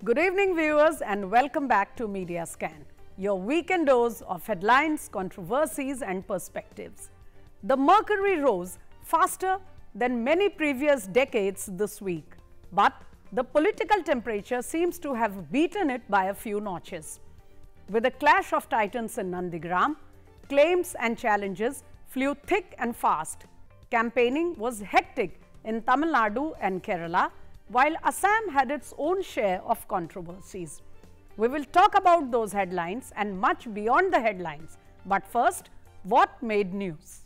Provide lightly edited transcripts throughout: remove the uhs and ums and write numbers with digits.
Good evening, viewers, and welcome back to Media Scan, your weekend dose of headlines, controversies, and perspectives. The mercury rose faster than many previous decades this week, but the political temperature seems to have beaten it by a few notches. With a clash of titans in Nandigram, claims and challenges flew thick and fast. Campaigning was hectic in Tamil Nadu and Kerala, while Assam had its own share of controversies. We will talk about those headlines and much beyond the headlines. But first, what made news?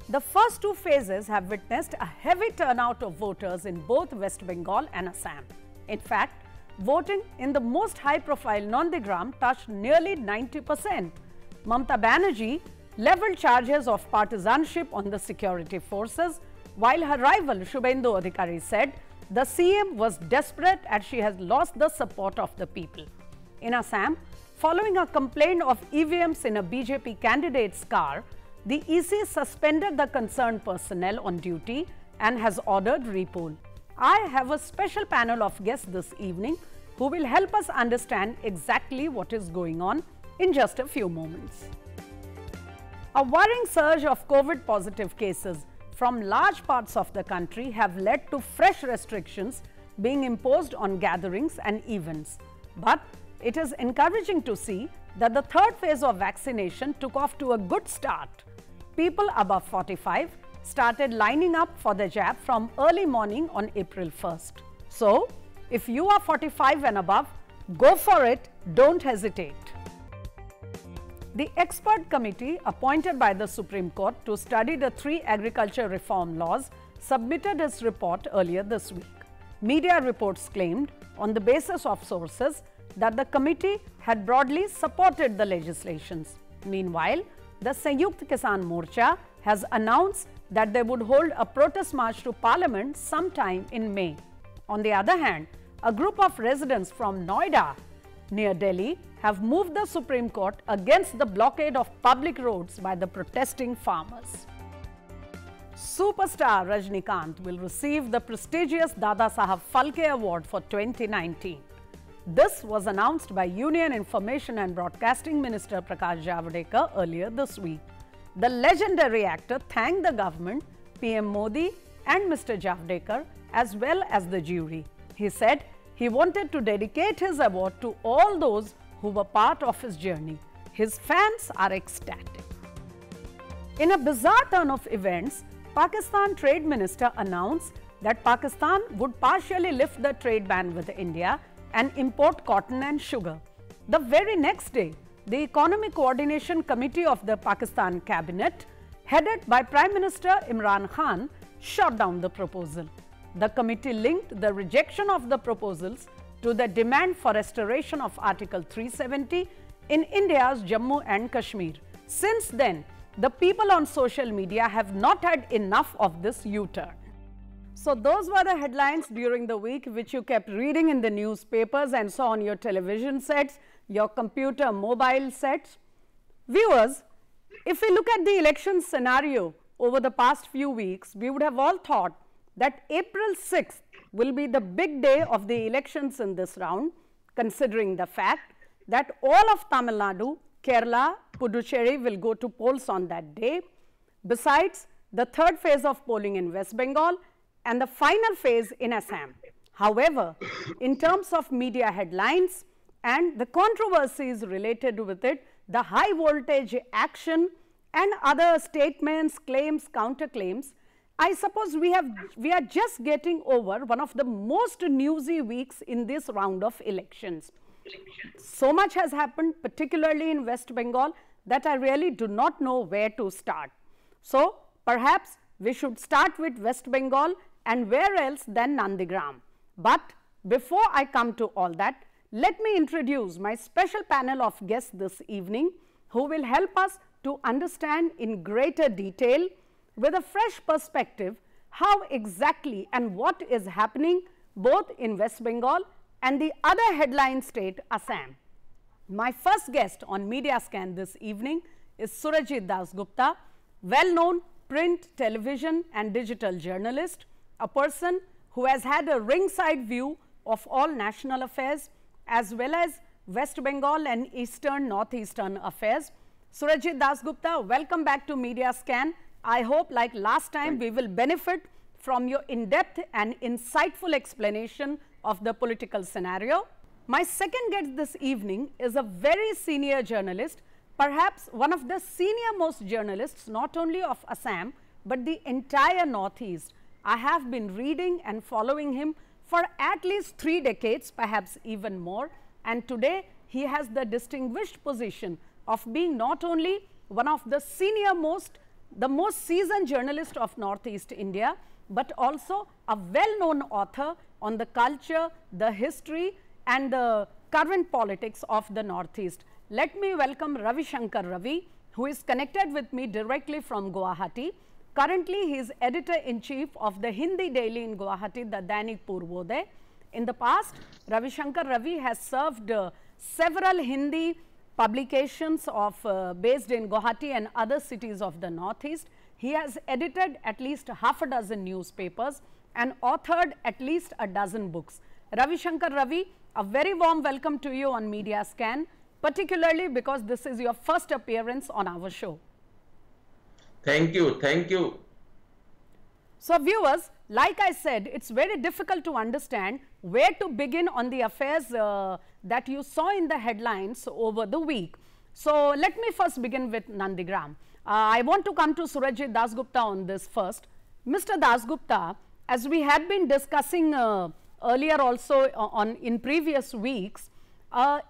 The first two phases have witnessed a heavy turnout of voters in both West Bengal and Assam. In fact, voting in the most high-profile Nandigram touched nearly 90%. Mamata Banerjee leveled charges of partisanship on the security forces, while her rival Shubhendu Adhikari said the CM was desperate as she has lost the support of the people. In Assam, following a complaint of EVMs in a BJP candidate's car, the EC suspended the concerned personnel on duty and has ordered repoll. I have a special panel of guests this evening who will help us understand exactly what is going on in just a few moments. A worrying surge of COVID-positive cases from large parts of the country have led to fresh restrictions being imposed on gatherings and events. But it is encouraging to see that the third phase of vaccination took off to a good start. People above 45 started lining up for the jab from early morning on April 1st. So, if you are 45 and above, go for it, don't hesitate. The expert committee appointed by the Supreme Court to study the three agriculture reform laws submitted its report earlier this week. Media reports claimed, on the basis of sources, that the committee had broadly supported the legislations. Meanwhile, the Sanyukt Kisan Morcha has announced that they would hold a protest march to Parliament sometime in May. On the other hand, a group of residents from Noida, near Delhi, have moved the Supreme Court against the blockade of public roads by the protesting farmers. Superstar Rajinikanth will receive the prestigious Dada Saheb Phalke Award for 2019. This was announced by Union Information and Broadcasting Minister Prakash Javadekar earlier this week. The legendary actor thanked the government, PM Modi and Mr. Javadekar as well as the jury. He said he wanted to dedicate his award to all those who were part of his journey. His fans are ecstatic. In a bizarre turn of events, Pakistan Trade Minister announced that Pakistan would partially lift the trade ban with India and import cotton and sugar. The very next day, the Economic Coordination Committee of the Pakistan Cabinet, headed by Prime Minister Imran Khan, shot down the proposal. The committee linked the rejection of the proposals to the demand for restoration of Article 370 in India's Jammu and Kashmir. Since then, the people on social media have not had enough of this U-turn. So those were the headlines during the week which you kept reading in the newspapers and saw on your television sets, your computer, mobile sets. Viewers, if we look at the election scenario over the past few weeks, we would have all thought that April 6th will be the big day of the elections in this round, considering the fact that all of Tamil Nadu, Kerala, Puducherry will go to polls on that day. Besides, the third phase of polling in West Bengal and the final phase in Assam. However, in terms of media headlines and the controversies related with it, the high voltage action and other statements, claims, counterclaims, I suppose we are just getting over one of the most newsy weeks in this round of elections. So much has happened, particularly in West Bengal, that I really do not know where to start. So perhaps we should start with West Bengal and where else than Nandigram. But before I come to all that, let me introduce my special panel of guests this evening who will help us to understand in greater detail with a fresh perspective how exactly and what is happening both in West Bengal and the other headline state, Assam. My first guest on Media Scan this evening is Surajit Das Gupta, well-known print, television and digital journalist. a person who has had a ringside view of all national affairs as well as West Bengal and Eastern Northeastern affairs. Surajit Dasgupta, welcome back to Media Scan. I hope, like last time, we will benefit from your in-depth and insightful explanation of the political scenario. My second guest this evening is a very senior journalist, perhaps one of the senior most journalists not only of Assam but the entire Northeast. I have been reading and following him for at least 3 decades, perhaps even more, and today he has the distinguished position of being not only one of the the most seasoned journalist of Northeast India, but also a well-known author on the culture, the history and the current politics of the Northeast. Let me welcome Ravi Shankar Ravi, who is connected with me directly from Guwahati. Currently, he is editor-in-chief of the Hindi daily in Guwahati, the Dainik Purvodaya. In the past, Ravi Shankar Ravi has served several Hindi publications based in Guwahati and other cities of the Northeast. He has edited at least half a dozen newspapers and authored at least a dozen books. Ravi Shankar Ravi, a very warm welcome to you on Media Scan, particularly because this is your first appearance on our show. Thank you. Thank you. So viewers, like I said, it's very difficult to understand where to begin on the affairs that you saw in the headlines over the week. So let me first begin with Nandigram. I want to come to Surajit Dasgupta on this first. Mr. Dasgupta, as we had been discussing earlier also in previous weeks,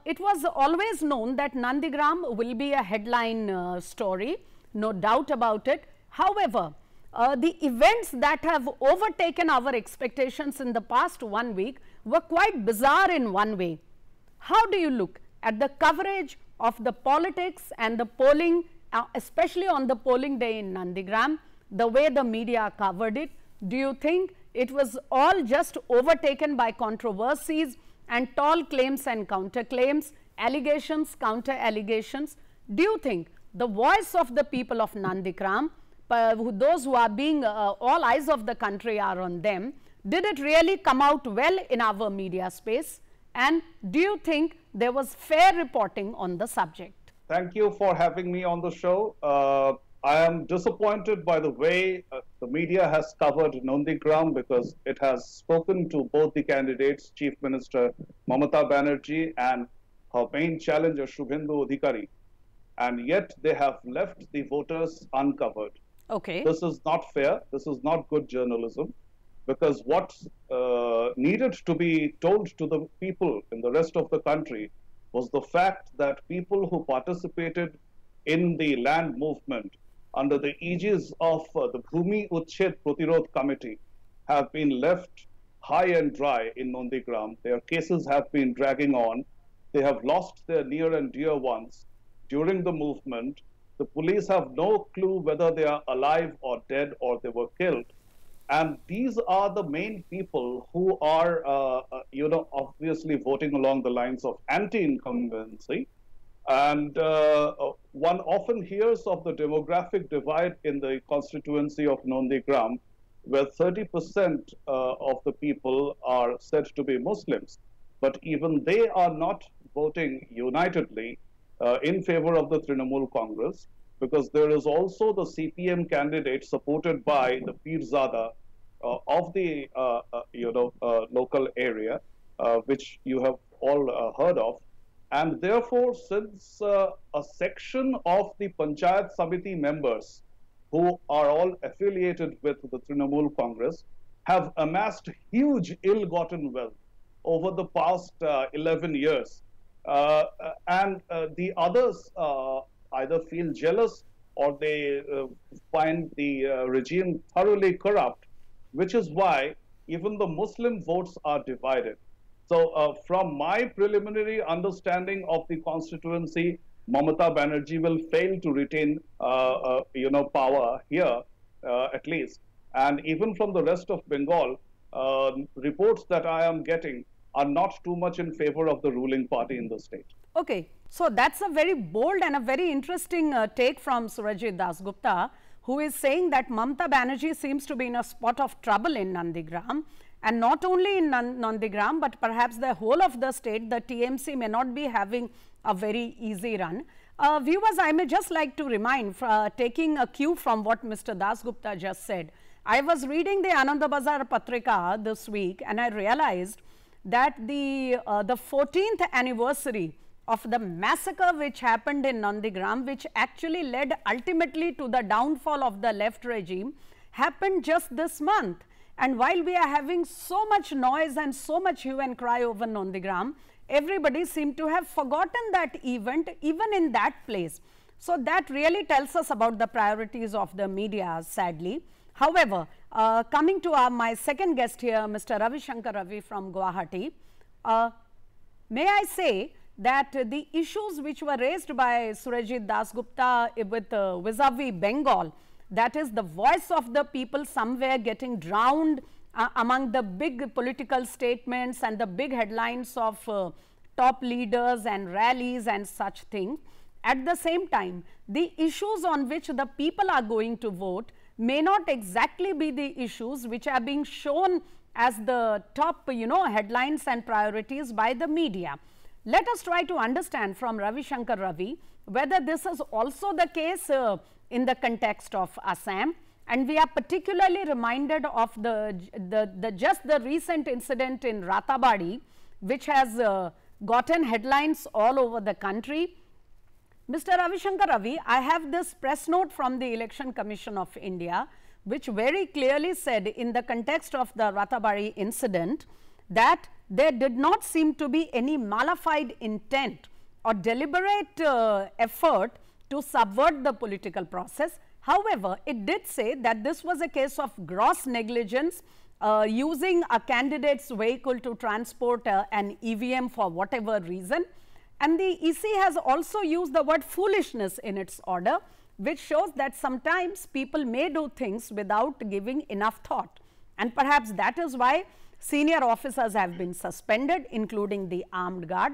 it was always known that Nandigram will be a headline story, no doubt about it. However, the events that have overtaken our expectations in the past 1 week were quite bizarre in one way. How do you look at the coverage of the politics and the polling, especially on the polling day in Nandigram, the way the media covered it? Do you think it was all just overtaken by controversies and tall claims and counterclaims, allegations, counter allegations? Do you think the voice of the people of Nandigram, those who are being, all eyes of the country are on them, did it really come out well in our media space? And do you think there was fair reporting on the subject? Thank you for having me on the show. I am disappointed by the way the media has covered Nandigram, because it has spoken to both the candidates, Chief Minister Mamata Banerjee and her main challenger Shubhendu Adhikari, and yet they have left the voters uncovered. Okay. This is not fair. This is not good journalism, because what needed to be told to the people in the rest of the country was the fact that people who participated in the land movement under the aegis of the Bhumi Uchhed Pratirod Committee have been left high and dry in Nandigram. Their cases have been dragging on. They have lost their near and dear ones during the movement. The police have no clue whether they are alive or dead or they were killed. And these are the main people who are, obviously voting along the lines of anti-incumbency. And one often hears of the demographic divide in the constituency of Nandigram, where 30% of the people are said to be Muslims. But even they are not voting unitedly in favor of the Trinamool Congress, because there is also the CPM candidate supported by the Pirzada of the local area, which you have all heard of. And therefore, since a section of the Panchayat Samiti members who are all affiliated with the Trinamool Congress have amassed huge ill-gotten wealth over the past 11 years, and the others either feel jealous or they find the regime thoroughly corrupt, which is why even the Muslim votes are divided. So from my preliminary understanding of the constituency, Mamata Banerjee will fail to retain, power here, at least. And even from the rest of Bengal, reports that I am getting are not too much in favor of the ruling party in the state. Okay, so that's a very bold and a very interesting take from Surajit Dasgupta. who is saying that Mamata Banerjee seems to be in a spot of trouble in Nandigram, and not only in Nandigram, but perhaps the whole of the state, the TMC may not be having a very easy run. Viewers, I may just like to remind, taking a cue from what Mr. Dasgupta just said, I was reading the Anandabazar Patrika this week, and I realized that the 14th anniversary of the massacre which happened in Nandigram, which actually led ultimately to the downfall of the left regime, happened just this month. And while we are having so much noise and so much hue and cry over Nandigram, everybody seemed to have forgotten that event even in that place. So that really tells us about the priorities of the media, sadly. However, coming to my second guest here, Mr. Ravi Shankar Ravi from Guwahati, may I say that the issues which were raised by Surajit Dasgupta with vis-a-vis Bengal, that is the voice of the people somewhere getting drowned among the big political statements and the big headlines of top leaders and rallies and such things. At the same time, the issues on which the people are going to vote may not exactly be the issues which are being shown as the top, headlines and priorities by the media. Let us try to understand from Ravi Shankar Ravi whether this is also the case in the context of Assam, and we are particularly reminded of the recent incident in Rathabadi, which has gotten headlines all over the country. Mr. Ravi Shankar Ravi, I have this press note from the Election Commission of India, which very clearly said in the context of the Rathabadi incident that there did not seem to be any malified intent or deliberate effort to subvert the political process. However, it did say that this was a case of gross negligence, using a candidate's vehicle to transport an EVM for whatever reason. And the EC has also used the word foolishness in its order, which shows that sometimes people may do things without giving enough thought. And perhaps that is why senior officers have been suspended, including the armed guard.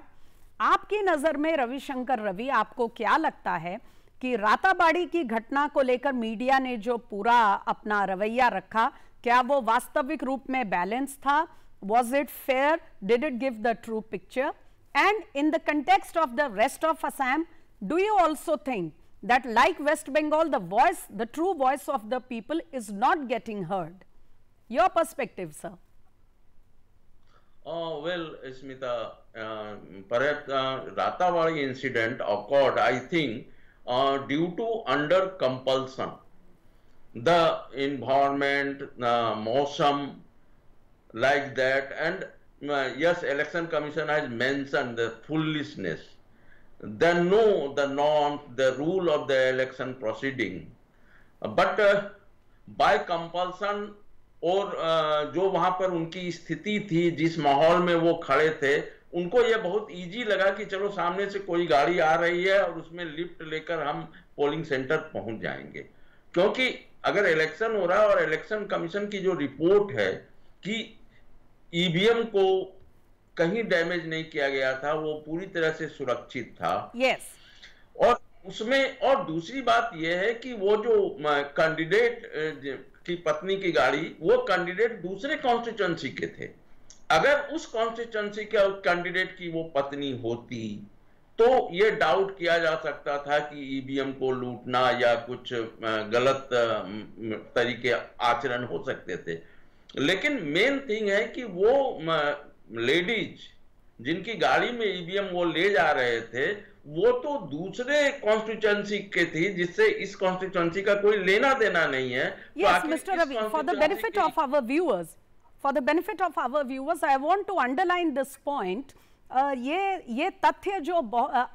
आपकी नज़र में रवि शंकर रवि, आपको क्या लगता है कि राताबाड़ी की घटना को लेकर मीडिया ने जो पूरा अपना रवैया रखा, क्या वो वास्तविक रूप में बैलेंस था? Was it fair? Did it give the true picture? And in the context of the rest of Assam, do you also think that like West Bengal, the true voice of the people is not getting heard? Your perspective, sir. Well, Smita, perhaps Rathabadi incident occurred, I think, due to under compulsion. The environment, Mosam, like that, and yes, Election Commission has mentioned the foolishness. They know the norms, the rule of the election proceeding, but by compulsion और जो वहाँ पर उनकी स्थिति थी, जिस माहौल में वो खड़े थे, उनको ये बहुत इजी लगा कि चलो सामने से कोई गाड़ी आ रही है और उसमें लिफ्ट लेकर हम पोलिंग सेंटर पहुंच जाएंगे। क्योंकि अगर इलेक्शन हो रहा है और इलेक्शन कमीशन की जो रिपोर्ट है कि ईवीएम को कहीं डैमेज नहीं किया गया था, वो पूरी तरह से सुरक्षित था। Yes. और उसमें और दूसरी बात यह है कि वो जो कैंडिडेट की पत्नी की गाड़ी, वो कैंडिडेट दूसरे कॉन्स्टिट्यूएंसी के थे। अगर उस कॉन्स्टिट्यूएंसी के कैंडिडेट की वो पत्नी होती तो ये डाउट किया जा सकता था कि ईवीएम को लूटना या कुछ गलत तरीके आचरण हो सकते थे। लेकिन मेन थिंग है कि वो लेडीज जिनकी गाड़ी में ईवीएम वो ले जा रहे थे, वो तो दूसरे कॉन्स्टिट्यूएंसी के थी, जिससे इस कॉन्स्टिट्यूएंसी का कोई लेना देना नहीं है। Yes, Mr. Ravi, for the benefit of our viewers, I want to underline this point. ये तथ्य जो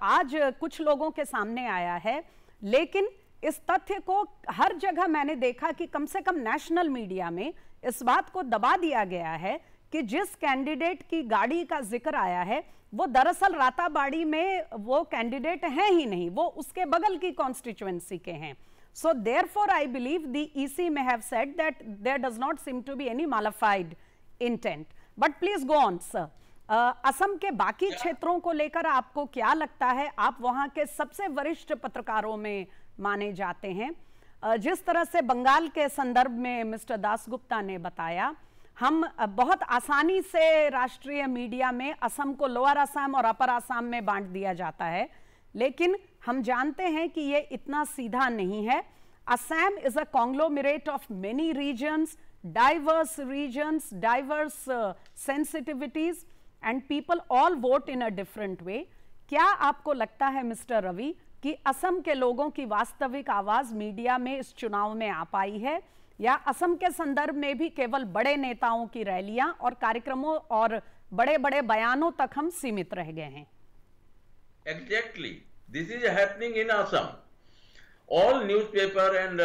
आज कुछ लोगों के सामने आया है, लेकिन इस तथ्य को हर जगह मैंने देखा कि कम से कम नेशनल मीडिया में इस बात को दबा दिया गया है कि जिस कैंडिडेट की गाड़ी का जिक्र आया है, वो दरअसल राताबाड़ी में वो कैंडिडेट हैं ही नहीं, वो उसके बगल की कॉन्स्टिट्यूएंसी के हैं। So therefore, I believe the EC may have said that there does not seem to be any malified intent. But please go on, sir. Assam के बाकी क्षेत्रों को लेकर आपको क्या लगता है? आप वहां के सबसे वरिष्ठ पत्रकारों में माने जाते हैं। जिस तरह से बंगाल के संदर्भ में मिस्टर दासगुप्ता ने बताया, हम बहुत आसानी से राष्ट्रीय मीडिया में असम को लोअर असम और अपर असम में बांट दिया जाता है, लेकिन हम जानते हैं कि ये इतना सीधा नहीं है. Assam is a conglomerate of many regions, diverse sensitivities, and people all vote in a different way. क्या आपको लगता है मिस्टर रवि कि असम के लोगों की वास्तविक आवाज मीडिया में इस चुनाव में आ पाई है, या असम के संदर्भ में भी केवल बड़े नेताओं की रैलियां और कार्यक्रमों और बड़े-बड़े बयानों तक हम सीमित रह गए हैं? Exactly. This is happening in Assam. All newspaper and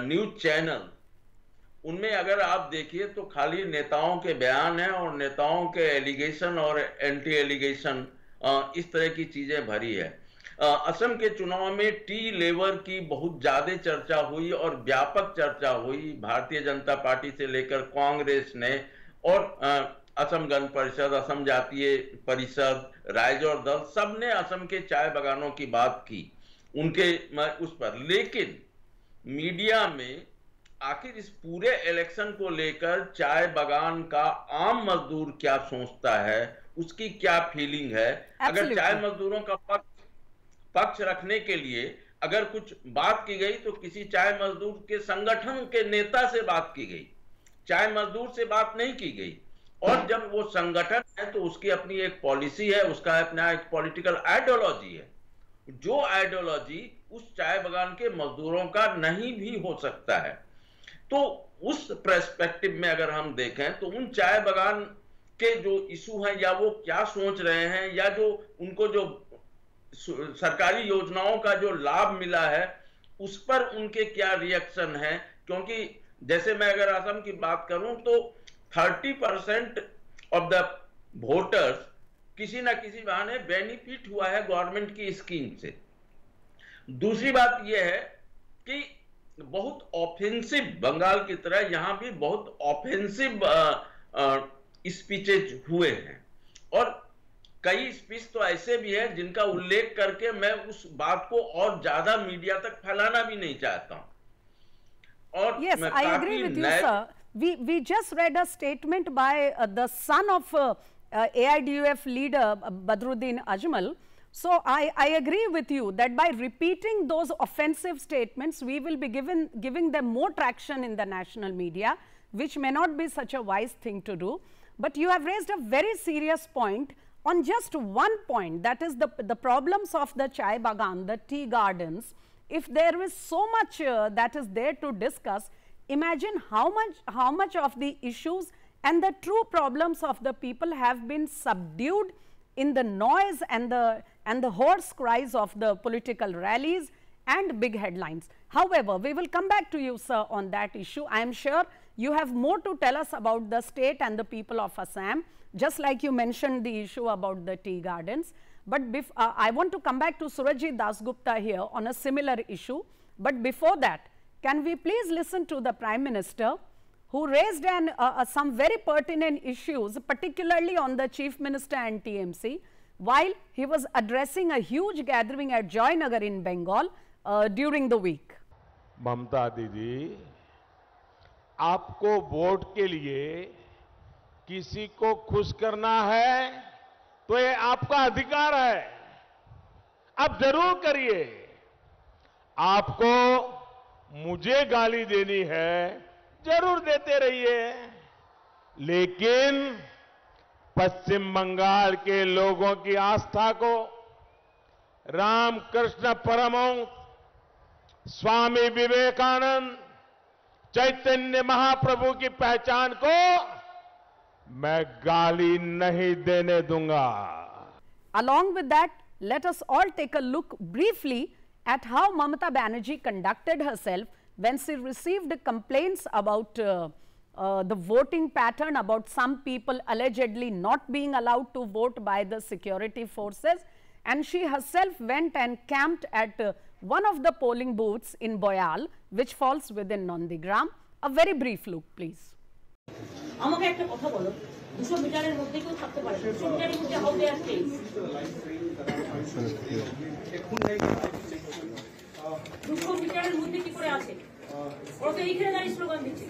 news channel, उनमें अगर आप देखिए तो खाली नेताओं के बयान हैं और नेताओं के एलिगेशन और एंटी एलिगेशन, इस तरह की चीजें भरी है. असम के चुनाव में टी लेवर की बहुत ज्यादा चर्चा हुई और व्यापक चर्चा हुई. भारतीय जनता पार्टी से लेकर कांग्रेस ने और असम गण परिषद, असम जातीय परिषद, रायजोर दल, सबने असम के चाय बागानों की बात की उनके उस पर. लेकिन मीडिया में आखिर इस पूरे इलेक्शन को लेकर चाय बागान का आम मजदूर क्या सोचता है, उसकी क्या फीलिंग है. अगर चाय मजदूरों का पक्ष रखने के लिए अगर कुछ बात की गई तो किसी चाय मजदूर के संगठन के नेता से बात की गई, चाय मजदूर से बात नहीं की गई. और जब वो संगठन है तो उसकी अपनी एक पॉलिसी है, उसका अपना एक पॉलिटिकल आइडियोलॉजी है. जो आइडियोलॉजी उस चाय बागान के मजदूरों का नहीं भी हो सकता है. तो उस पर्सपेक्टिव में अगर हम देखें तो उन चाय बागान के जो इशू हैं, या वो क्या सोच रहे हैं, या जो उनको जो सरकारी योजनाओं का जो लाभ मिला है उस पर उनके क्या रिएक्शन है. क्योंकि जैसे मैं अगर असम की बात करूं तो 30% ऑफ द वोटर्स किसी ना किसी बहाने बेनिफिट हुआ है गवर्नमेंट की स्कीम से. दूसरी बात यह है कि बहुत ऑफेंसिव, बंगाल की तरह यहां भी बहुत ऑफेंसिव स्पीचेज हुए हैं, और कई स्पीच तो ऐसे भी हैं जिनका उल्लेख करके मैं उस बात को और ज्यादा मीडिया तक फैलाना भी नहीं चाहता हूं. और yes, I agree with you, sir. We just read a statement by the son of AIDUF leader Badruddin Ajmal. So I agree with you that by repeating those offensive statements, we will be giving them more traction in the national media, which may not be such a wise thing to do. But you have raised a very serious point on just one point, that is the problems of the chai bagan, the tea gardens. If there is so much that is there to discuss, imagine how much of the issues and the true problems of the people have been subdued in the noise and the hoarse cries of the political rallies and big headlines. However, we will come back to you, sir, on that issue. I am sure you have more to tell us about the state and the people of Assam, just like you mentioned the issue about the tea gardens. But I want to come back to Surajit Dasgupta here on a similar issue. But before that, can we please listen to the Prime Minister, who raised some very pertinent issues, particularly on the Chief Minister and TMC, while he was addressing a huge gathering at Joynagar in Bengal during the week. ममता दीदी, आपको vote के लिए किसी को खुश करना है तो ये आपका अधिकार है, आप जरूर करिए. आपको मुझे गाली देनी है, जरूर देते रहिए, लेकिन पश्चिम बंगाल के लोगों की आस्था को, रामकृष्ण परमहंस, स्वामी विवेकानंद, चैतन्य महाप्रभु की पहचान को मैं गाली नहीं देने दूंगा. Along with that, let us all take a look briefly at how Mamata Banerjee conducted herself when she received complaints about the voting pattern, about some people allegedly not being allowed to vote by the security forces, and she herself went and camped at one of the polling booths in Boyal, which falls within Nandigram. A very brief look, please. আমাকে একটা কথা বলো, 200 মিটারের মধ্যে কেউ থাকতে পারে, 200 মিটারের মধ্যে হাউ দে আর সেফ? 200 মিটারের মধ্যে কি করে আছে? ওরা তো এইখানে দাঁড়িয়ে স্লোগান দিচ্ছে।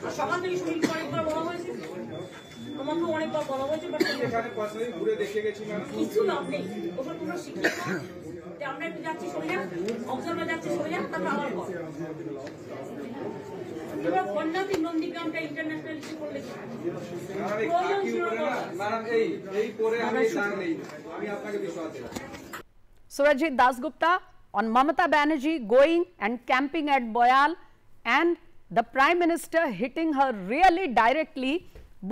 আর সকাল থেকে শরীর অনেকবার বলা হয়েছে, তোমাকে অনেকবার বলা হয়েছে, বাট কিছু লাভ নেই। ওসব তোমরা শিখিয়ে যে আমরা একটু যাচ্ছি সরে যাক, অবজারভার যাচ্ছি সরে যাক, তারপর আবার কর। এবার বন্যাতি নন্দীগ্রামটা ইন্টারন্যাশনাল ইস্যু করলে Surajit Dasgupta, on Mamata Banerjee going and camping at Boyal and the Prime Minister hitting her really directly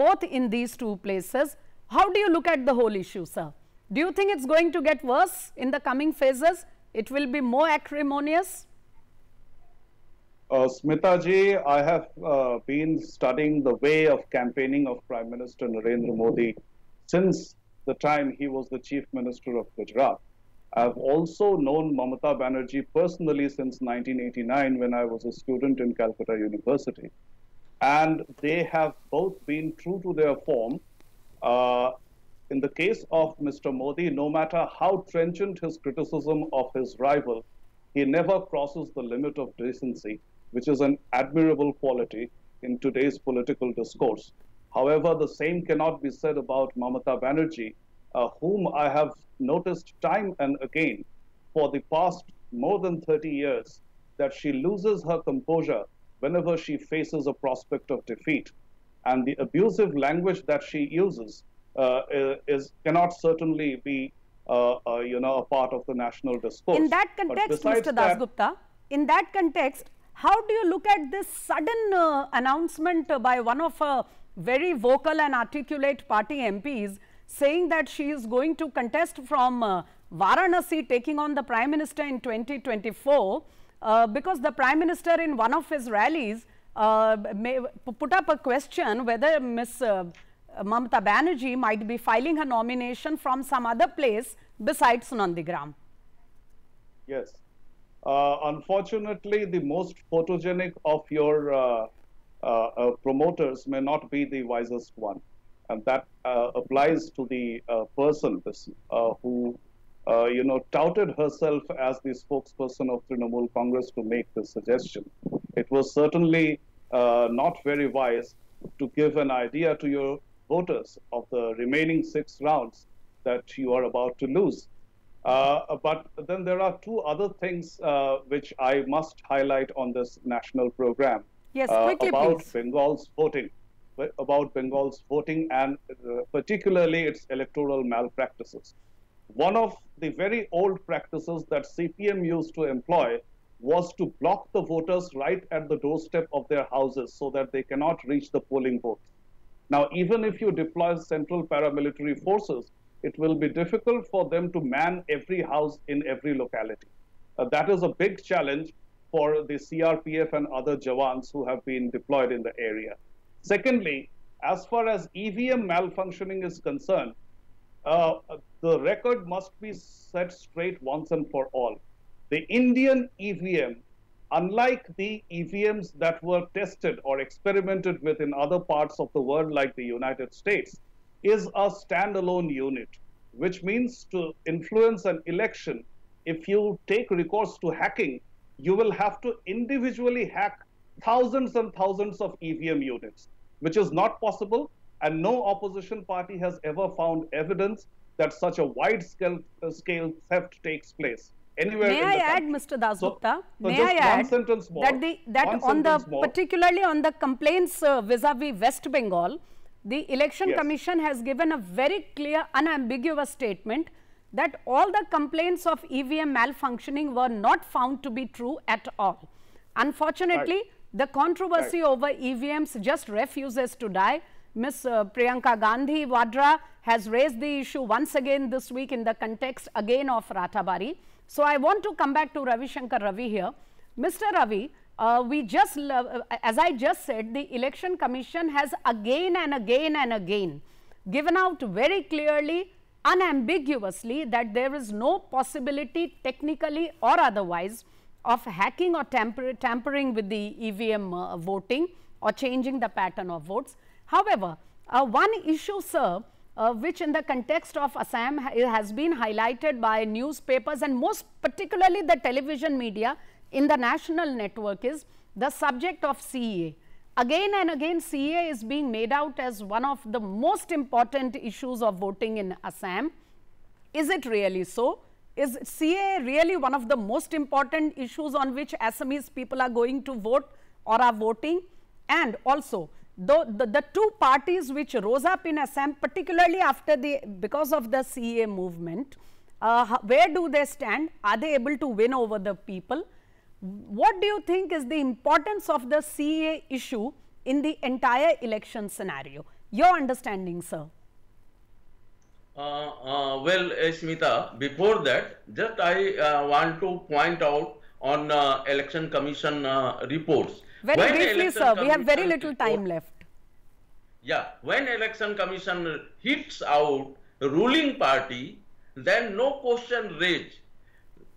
both in these two places. How do you look at the whole issue, sir? Do you think it's going to get worse in the coming phases? It will be more acrimonious? Smita ji, I have been studying the way of campaigning of Prime Minister Narendra Modi since the time he was the Chief Minister of Gujarat. I have also known Mamata Banerjee personally since 1989 when I was a student in Calcutta University. And they have both been true to their form. In the case of Mr. Modi, no matter how trenchant his criticism of his rival, he never crosses the limit of decency, which is an admirable quality in today's political discourse. However, the same cannot be said about Mamata Banerjee, whom I have noticed time and again for the past more than 30 years that she loses her composure whenever she faces a prospect of defeat. And the abusive language that she uses cannot certainly be a part of the national discourse. In that context, Mr. Dasgupta, in that context, how do you look at this sudden announcement by one of very vocal and articulate party MPs saying that she is going to contest from Varanasi, taking on the Prime Minister in 2024, because the Prime Minister in one of his rallies put up a question whether Ms. Mamata Banerjee might be filing her nomination from some other place besides Nandigram? Yes. Unfortunately, the most photogenic of your promoters may not be the wisest one. And that applies to the person who, touted herself as the spokesperson of Trinamool Congress to make this suggestion. It was certainly not very wise to give an idea to your voters of the remaining 6 rounds that you are about to lose. But then there are 2 other things which I must highlight on this national program. Yes, quickly, about please. Bengal's voting and particularly its electoral malpractices. One of the very old practices that CPM used to employ was to block the voters right at the doorstep of their houses so that they cannot reach the polling booths. Now, even if you deploy central paramilitary forces, it will be difficult for them to man every house in every locality. That is a big challenge for the CRPF and other Jawans who have been deployed in the area. Secondly, as far as EVM malfunctioning is concerned, the record must be set straight once and for all. The Indian EVM, unlike the EVMs that were tested or experimented with in other parts of the world like the United States, is a standalone unit, which means to influence an election, if you take recourse to hacking, you will have to individually hack thousands and thousands of EVM units, which is not possible, and no opposition party has ever found evidence that such a wide-scale theft takes place anywhere May in the I add, country. Mr. Dasgupta, may just I one add sentence more, that one on the sentence more. particularly on the complaints vis-a-vis West Bengal, the Election Yes. Commission has given a very clear, unambiguous statement that all the complaints of EVM malfunctioning were not found to be true at all. Unfortunately, the controversy over EVMs just refuses to die. Ms. Priyanka Gandhi Vadra has raised the issue once again this week in the context again of Rathabari. So I want to come back to Ravi Shankar Ravi here. Mr. Ravi, as I just said, the Election Commission has again and again and again given out very clearly, unambiguously, that there is no possibility technically or otherwise of hacking or tampering with the EVM voting or changing the pattern of votes. However, one issue, sir, which in the context of Assam has been highlighted by newspapers and most particularly the television media in the national network, is the subject of CEA. Again and again, CEA is being made out as one of the most important issues of voting in Assam. Is it really so? Is CEA really one of the most important issues on which Assamese people are going to vote or are voting? And also, the two parties which rose up in Assam, particularly because of the CEA movement, where do they stand? Are they able to win over the people? What do you think is the importance of the CEA issue in the entire election scenario? Your understanding, sir. Well, Smita, before that, just I want to point out on Election Commission reports. Very briefly, sir, we have very little time left. Yeah, when Election Commission hits out ruling party, then no question raised.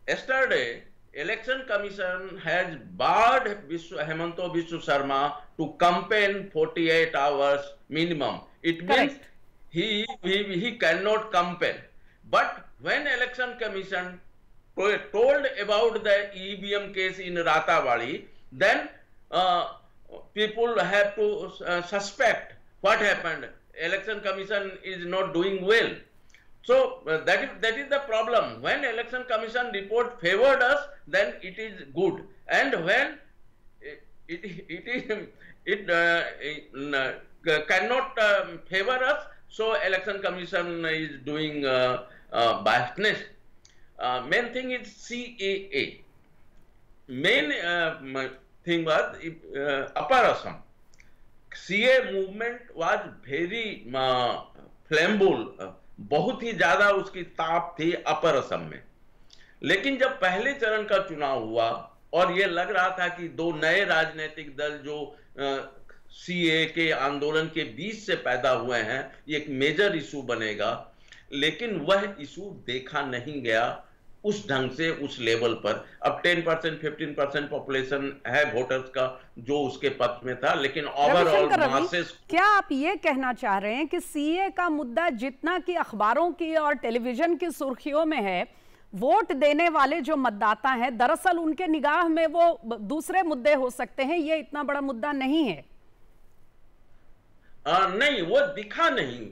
Yesterday, Election Commission has barred Hemanto Biswa Sarma to campaign 48 hours minimum. It means he cannot campaign. But when Election Commission told about the EVM case in Ratawali, then people have to suspect what happened. Election Commission is not doing well. So that is the problem. When Election Commission report favored us, then it is good. And when it cannot favor us, so Election Commission is doing biasness. Main thing is CAA. Main thing was Upper Assam. CA movement was very flammable. बहुत ही ज्यादा उसकी ताप थी अपर असम में। लेकिन जब पहले चरण का चुनाव हुआ और ये लग रहा था कि दो नए राजनीतिक दल जो सीए के आंदोलन के बीच से पैदा हुए हैं, ये एक मेजर इशू बनेगा, लेकिन वह इशू देखा नहीं गया उस ढंग से उस लेवल पर। अब 10% 15% पॉपुलेशन है वोटर्स का जो उसके पक्ष में था, लेकिन ओवरऑल मासेस। क्या आप ये कहना चाह रहे हैं कि सीए का मुद्दा जितना कि अखबारों की और टेलीविजन की सुर्खियों में है, वोट देने वाले जो मतदाता हैं दरअसल उनके निगाह में वो दूसरे मुद्दे हो सकते हैं, ये इतना बड़ा मुद्दा नहीं है? नहीं, वो दिखा नहीं।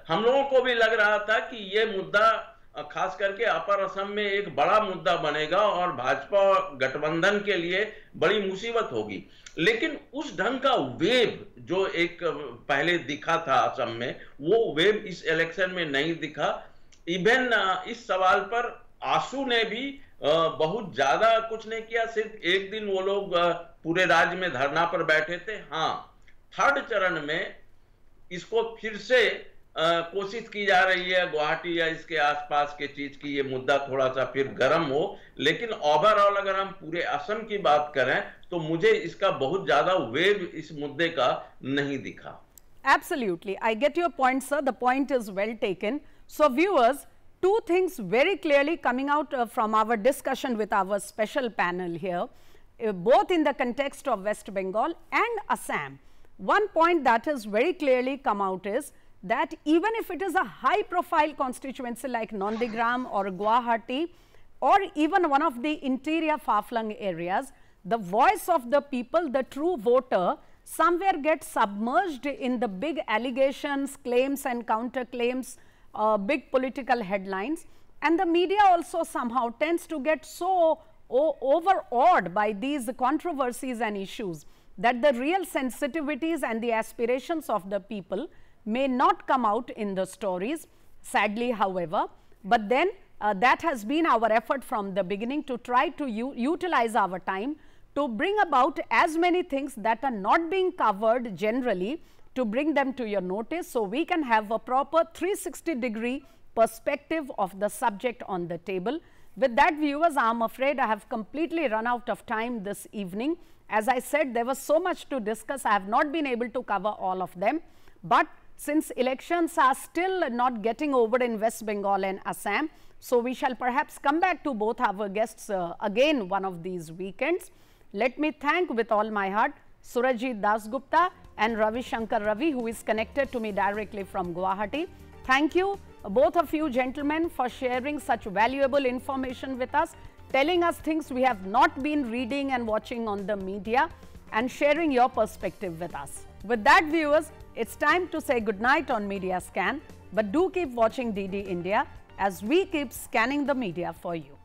हम लोगों को भी लग रहा था कि ये मुद्दा खास करके अपर असम में एक बड़ा मुद्दा बनेगा और भाजपा गठबंधन के लिए बड़ी मुसीबत होगी, लेकिन उस ढंग का वेव जो एक पहले दिखा था असम में, वो वेव इस इलेक्शन में नहीं दिखा। इवन इस सवाल पर आशू ने भी बहुत ज्यादा कुछ नहीं किया, सिर्फ एक दिन वो लोग पूरे राज्य में धरना पर बैठे थे। हाँ, थर्ड चरण में इसको फिर से कोशिश की जा रही है गुवाहाटी या इसके आसपास के चीज की ये मुद्दा थोड़ा सा फिर गर्म हो, लेकिन ओवरऑल अगर हम पूरे असम की बात करें तो मुझे इसका बहुत ज्यादा वेव इस मुद्दे का नहीं दिखा। Absolutely, I get your point, sir. The point is well taken. So, viewers, two things very clearly coming out from our discussion with our special panel here, both in the context of West Bengal and Assam. One point that has very clearly come out is that even if it is a high profile constituency like Nandigram or Guwahati or even one of the interior far-flung areas, the voice of the people, the true voter, somewhere gets submerged in the big allegations, claims and counterclaims, big political headlines, and the media also somehow tends to get so overawed by these controversies and issues that the real sensitivities and the aspirations of the people may not come out in the stories, sadly however. But then that has been our effort from the beginning to try to utilize our time to bring about as many things that are not being covered generally, to bring them to your notice, so we can have a proper 360-degree perspective of the subject on the table. With that, viewers, I am afraid I have completely run out of time this evening. As I said, there was so much to discuss, I have not been able to cover all of them. But since elections are still not getting over in West Bengal and Assam, so we shall perhaps come back to both our guests again one of these weekends. Let me thank with all my heart Surajit Dasgupta and Ravi Shankar Ravi, who is connected to me directly from Guwahati. Thank you, both of you gentlemen, for sharing such valuable information with us, telling us things we have not been reading and watching on the media, and sharing your perspective with us. With that, viewers, it's time to say goodnight on Media Scan, but do keep watching DD India as we keep scanning the media for you.